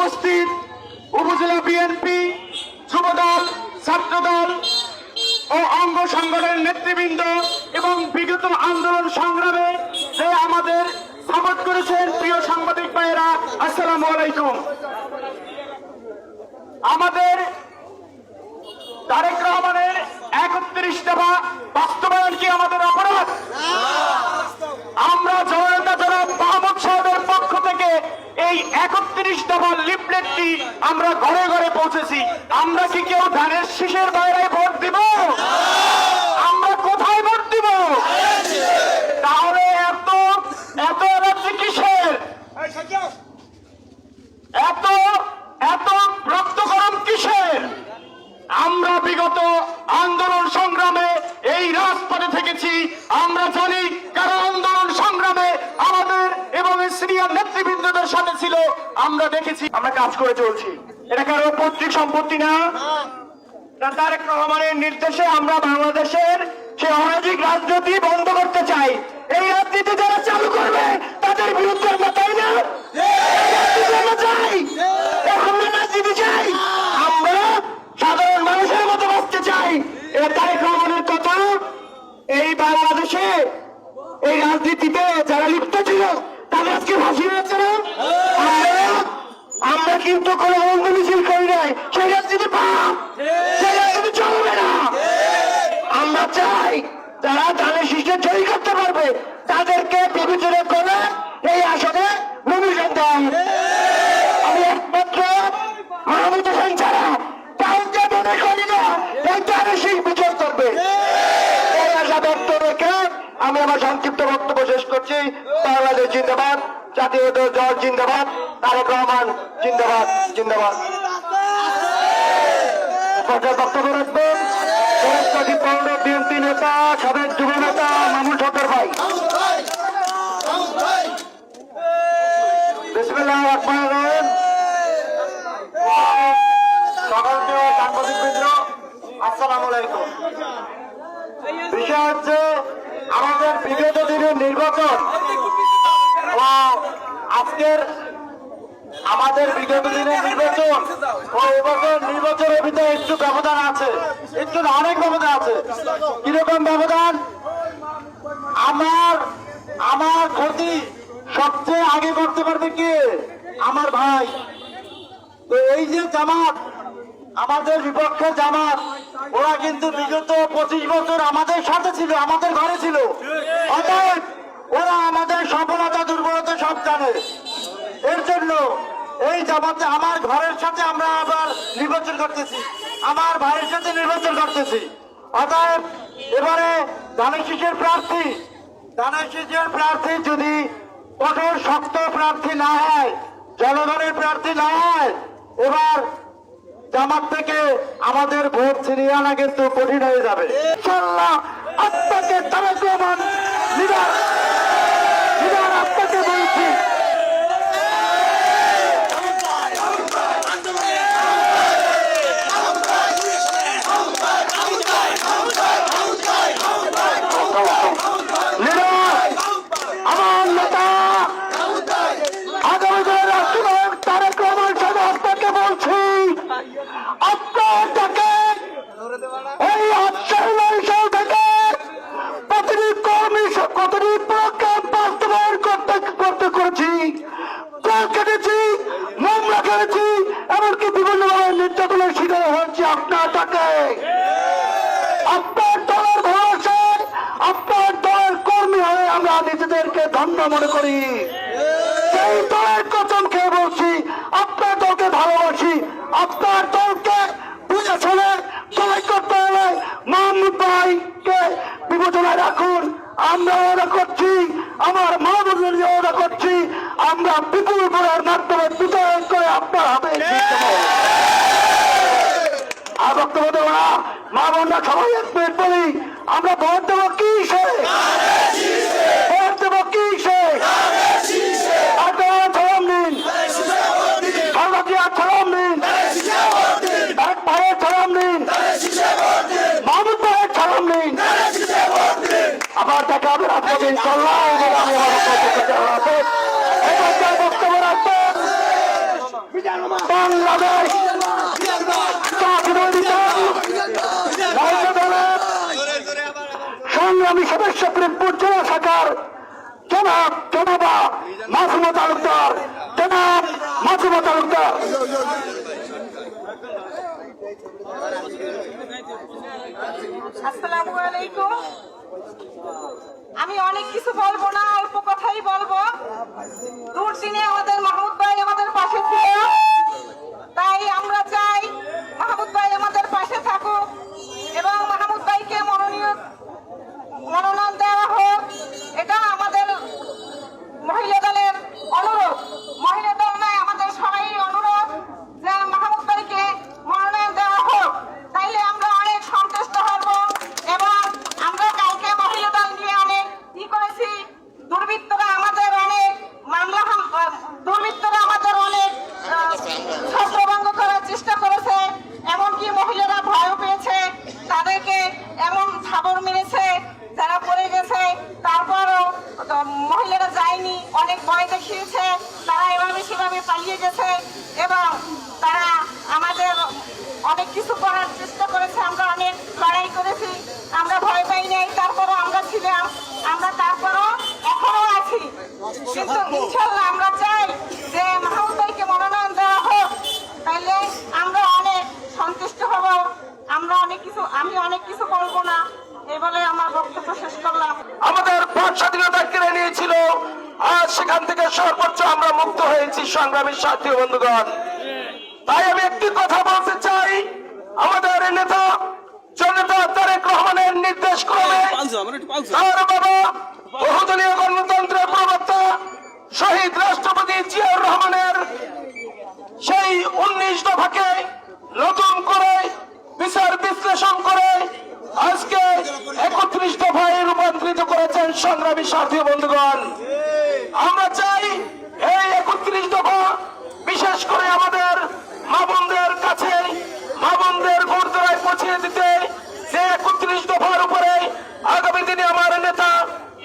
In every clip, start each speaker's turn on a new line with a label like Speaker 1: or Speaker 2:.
Speaker 1: উপস্থিত উপজেলা বিএনপি, যুবদল, ছাত্রদল ও অঙ্গ সংগঠনের নেতৃবৃন্দ এবং বিগত আন্দোলন সংগ্রামে যে আমাদের সাপোর্ট করেছেন প্রিয় সাংবাদিক ভাইয়েরা, আসসালামু আলাইকুম। আমাদের তারেক রহমানের 31 দফা বাস্তবায়ন কি আমাদের অপরাধ? আমরা জনতা জনাব মাহমুদ সাহেবের পক্ষ থেকে এই 31 দফা লিফলেটটি আমরা ঘরে ঘরে পৌঁছেছি। আমরা কি কেউ ধানের শীষের বাইরে ভোট দিব? আমরা কোথায় ভোট দিব? তাহলে এত এত এলার্জি কিসের? এত এত রক্ত গরম কিসের? আমরা বিগত আন্দোলন সংগ্রামে এই রাজপথে থেকেছি। আমরা জানি কারণ আন্দোলন সংগ্রামে আমাদের এবং সিনিয়র নেতৃবৃন্দদের সাথে ছিল। আমরা দেখেছি, আমরা কাজ করে চলছি। এটা কারো পৈতৃক সম্পত্তি না। তারেক রহমানের নির্দেশে আমরা বাংলাদেশের সেই অরাজক রাজনীতি বন্ধ করতে চাই। এই রাজনীতি যারা চালু করবে তাদের বিরুদ্ধে আমরা চাই না, চাই আমরা রাজনীতি চাই। আমরা সাধারণ মানুষের মতো বাঁচতে চাই। এটা তারেক রহমানের কথা। এই বাংলাদেশে এই রাজনীতিতে যারা লিপ্ত ছিল তাদের আজকে ফাঁসি হয়েছে না। আমরা কিন্তু কোনো অঙ্গ মিছিল করি নাই। সেই রাজনীতি পাপ, সেই রাজনীতি চলবে না। আমরা চাই যারা ধানের শীষে জয়ী করতে পারবে তাদেরকে বিবেচনা করে এই আসনে নমিনেশন দেয়। আমি একমাত্র মাহমুদ হোসেন ছাড়া কাউকে মনে করি না এই ধানের শীষ বিজয় করবে। এই আশা ব্যক্ত রেখে আমি আমার সংক্ষিপ্ত বক্তব্য শেষ করছি। বাংলাদেশ জিন্দাবাদ, জাতীয় দল জিন্দাবাদ, তারেক রহমান জিন্দাবাদ, জিন্দাবাদ। বক্তব্য রাখবেন বিএনপি নেতা, সাবেক যুব নেতা মামুন সরকার ভাই। বিসমিল্লাহির রহমানির রহিম। সকলকে সাংবাদিকবৃন্দ আসসালামু আলাইকুম। বিষয় হচ্ছে আমাদের বিগত দিনের নির্বাচন ও আজকের আমাদের বিগত দিনের নির্বাচন ও এবছর নির্বাচনের ভিতরে একটু ব্যবধান আছে, একটু অনেক ব্যবধান আছে। কিরকম ব্যবধান? আমার ক্ষতি সবচেয়ে আগে করতে পারবে কে? আমার ভাই। তো এই যে জামাত, আমাদের বিপক্ষে জামাত, ওরা কিন্তু বিগত 25 বছর আমাদের সাথে ছিল, আমাদের ঘরে ছিল। অতএব ওরা আমাদের সফলতা দুর্বলতা সব জানে। এর জন্য এই জামাতে আমার ঘরের সাথে আমরা আবার নির্বাচন করতেছি, আমার ভাইয়ের সাথে নির্বাচন করতেছি। অতএব এবারে ধানের শীষের প্রার্থী যদি কঠোর শক্ত প্রার্থী না হয়, জনগণের প্রার্থী না হয়, এবার জামাত থেকে আমাদের ভোট ছিনিয়ে আনা কিন্তু কঠিন হয়ে যাবে। ইনশাআল্লাহ আপনাকে তারেক রহমান লিডার আপনাকে বলছি, আমার নেতা আগামী দিনের রাষ্ট্রনায়ক তারেক রহমান সাহেব আপনাকে বলছি, আপনাকে এই 8 সাল থেকে প্রতিটি কর্মী প্রতিটি প্রোগ্রাম বাস্তবায়ন করতে করেছি, কেটেছি, মামলা করেছি, এমনকি বিভিন্নভাবে নির্যাতনের শিকার হয়েছে আপনার তাকে। আপনার দলের ভরসায়, আপনার দলের কর্মী হয়ে আমরা নিজেদেরকে ধন্য মনে করি। সেই দলের কসম খেয়ে বলছি, আপনার দলকে ভালোবাসি। আপনার দলকে বুঝে শুনে সবাই করতে হলে মাহমুদ ভাইকে বিবেচনায় রাখুন। আমরা ওরা করছি, আমার মাহমুদ ওরা করছি। আমরা বিপুল ভোটের মাধ্যমে বিজয় করে আপনার হাতে আর বক্তব্য দেওয়া মা বোনরা সবাই এক মিনিট বলি, আমরা ভোট দেবো কি সে? ভোট দেবো কি সে? আপনারা ছড়াম নিন, সর্বাধিক ছড়াম নিন, এক ভাইয়ের ছড়াম নিন, মাহমুদ ভাইয়ের ছড়াম নিন। আবার দেখা হবে রাজনীতি ইনশাআল্লাহ। বক্তব্য রাখবেন বাংলাদেশ জাতীয়তাবাদী দলের সংগ্রামী সদস্য প্রিমপুর জেলা শাখার জনাবা মাসুমা তালুকদার
Speaker 2: আসসালামু আলাইকুম। আমি অনেক কিছু বলবো না, অল্প কথাই বলবো। দুর্দিনে আমাদের মাহমুদ ভাই আমাদের পাশে ছিল, তাই আমরা চাই মাহমুদ ভাই আমাদের পাশে থাকুক এবং মাহমুদ ভাইকে মনোনয়ন দেওয়া হোক। এটা আমাদের মহিলা দলের অনুরোধ। মহিলা দল নয়, আমাদের সবাই অনুরোধ যে মাহমুদ ভাইকে মনোনয়ন দেওয়া হোক। তাইলে আমরা অনেক সন্তুষ্ট হব এবং আমরা কালকে মহিলা দল নিয়ে অনেক করেছি। দুর্বৃত্তরা আমাদের অনেক দুর্বৃত্তরা আমাদের অনেক ছত্রভঙ্গ করার চেষ্টা করেছে, এমনকি মহিলারা ভয়ও পেয়েছে, তাদেরকে এমন থাবড় মেরেছে যারা পড়ে গেছে, তারপরও মহিলারা যায়নি, অনেক ভয় দেখিয়েছে, তারা এভাবে সেভাবে পালিয়ে গেছে এবং তারা আমাদের অনেক কিছু করার চেষ্টা করেছে। আমরা অনেক লড়াই করেছি, আমরা ভয় পাই নাই, তারপরও আমরা ছিলাম, আমরা তারপরও এখনো আছি। কিন্তু ইনশাল্লাহ আমরা চাই যে মাহমুদ ভাইকে মনোনয়ন দেওয়া হোক, তাইলে আমরা অনেক সন্তুষ্ট হব। আমি অনেক কিছু বলবো না, এই বলে আমার বক্তব্য শেষ করলাম।
Speaker 1: আমাদের ভোট স্বাধীনতা কেড়ে নিয়েছিল, আজ সেখান থেকে সর্বোচ্চ আমরা মুক্ত হয়েছি সংগ্রামী সাথী বন্ধুগণ। তাই আমি একটি কথা বলতে চাই, আমাদের নেতা জননেতা তারেক রহমানের নির্দেশ ক্রমে তার বাবা বহুদলীয় গণতন্ত্রের প্রবক্তা শহীদ রাষ্ট্রপতি জিয়াউর রহমানের সেই 19 দফাকে নতুন করে বিচার বিশ্লেষণ করে আজকে 31 দফায় রূপান্তরিত করেছেন সংগ্রামী সাথী বন্ধুগণ। আমরা চাই এই 31 দফা বিশেষ করে আমাদের মা বোনদের কাছে, মা বোনদের ঘোরদোড়ায় পৌঁছিয়ে দিতে, যে 31 দফার উপরে আগামী দিনে আমার নেতা,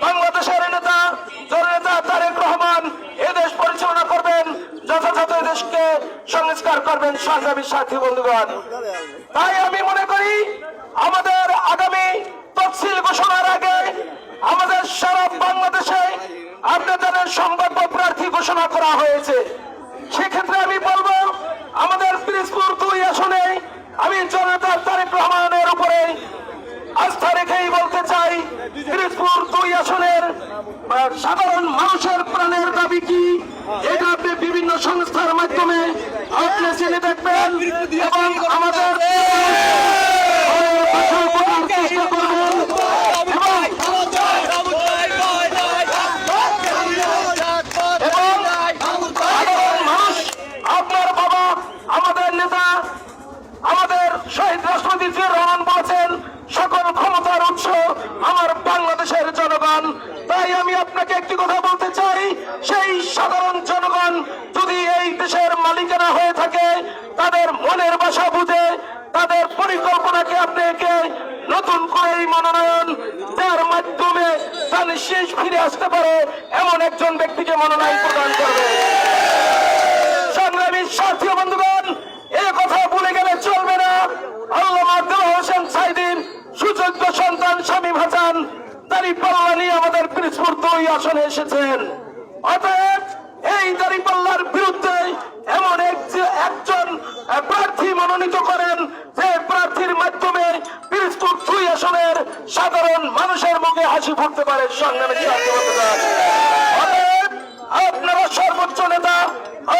Speaker 1: বাংলাদেশের নেতা জননেতা তারেক রহমান এদেশ পরিচালনা করবেন, যথাযথ দেশকে সংস্কার করবেন সংগ্রামী সাথী বন্ধুগণ। তাই আমি মনে করি আমাদের আগামী তফসিল ঘোষণার আগে আমাদের সারা বাংলাদেশে আপনাদের সম্ভাব্য প্রার্থী ঘোষণা করা হয়েছে। সেক্ষেত্রে আমি বলবো আমাদের পিরোজপুর 2 আসনে আমি জননেতা তারেক রহমানের উপরে আস্থা রেখেই বলতে চাই, পিরোজপুর 2 আসনের সাধারণ মানুষের প্রাণের দাবি কি, এটা আপনি বিভিন্ন সংস্থার মাধ্যমে আপনি জেনে দেখবেন এবং আমাদের চেষ্টা করবেন এবং সাধারণ মানুষ, আপনার বাবা আমাদের নেতা আমাদের শহীদ রাষ্ট্রপতি জিয়াউর রহমান বলেছেন সকল ক্ষমতার উৎস আমার বাংলাদেশের জনগণ। তাই আমি আপনাকে একটি কথা বলতে চাই, সেই সাধারণ জনগণ যদি এই দেশের মালিকানা হয়ে থাকে, তাদের মনের ভাষা বুঝে তাদের পরিকল্পনাকে আপনাকে নতুন করে এই মনোনয়ন দেওয়ার মাধ্যমে তার শেষ ফিরে আসতে পারে এমন একজন ব্যক্তিকে মনোনয়ন প্রদান করবে। সংগ্রামী সাথী বন্ধুগণ, এই কথা ভুলে গেলে চলবে না। আল্লামা দেওয়ার হোসেন সাইদির সুযোগ্য সন্তান শামীম হাসান দাঁড়িপাল্লা নিয়ে আমাদের পিরোজপুর 2 আসনে এসেছেন। অতএব এই দাঁড়িপাল্লার বিরুদ্ধে এমন একজন প্রার্থী মনোনীত করেন যে প্রার্থীর মাধ্যমে পিরোজপুর 2 আসনের সাধারণ মানুষের মুখে হাসি ফুটতে পারে সংগ্রামী সাথী বন্ধুগণ। অতএব আপনারা সর্বোচ্চ নেতা,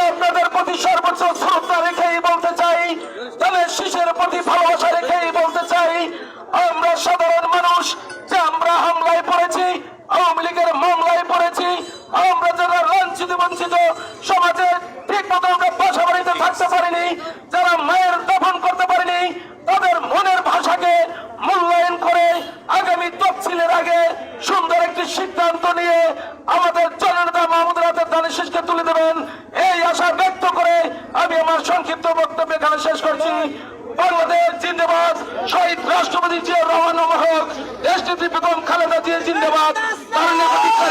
Speaker 1: আপনাদের প্রতি সর্বোচ্চ শ্রদ্ধা রেখেই বলতে চাই, দলের শীষের প্রতি ভালোবাসা রেখেই বলতে চাই, আমরা সাধারণ মানুষ যে আমরা হামলায় পড়েছি, আওয়ামী লীগের মামলায় পড়েছি, আমরা যারা লাঞ্ছিত বঞ্চিত সমাজে ঠিক মতো আমরা বাসা বাড়িতে থাকতে পারিনি, যারা মায়ের দাফন করতে পারিনি, তাদের মনের ভাষাকে মূল্যায়ন করে আগামী তফসিলের আগে সুন্দর একটি সিদ্ধান্ত নিয়ে আমাদের জননেতা মাহমুদুর হাতের দানের শীষকে তুলে দেবেন, এই আশা ব্যক্ত করে আমি আমার সংক্ষিপ্ত বক্তব্য এখানে শেষ করছি। বাংলাদেশ জিন্দাবাদ, শহীদ রাষ্ট্রপতি জিয়াউর রহমান, দেশনেত্রী বেগম খালেদা জিয়া জিন্দাবাদ, তার নেতৃত্বে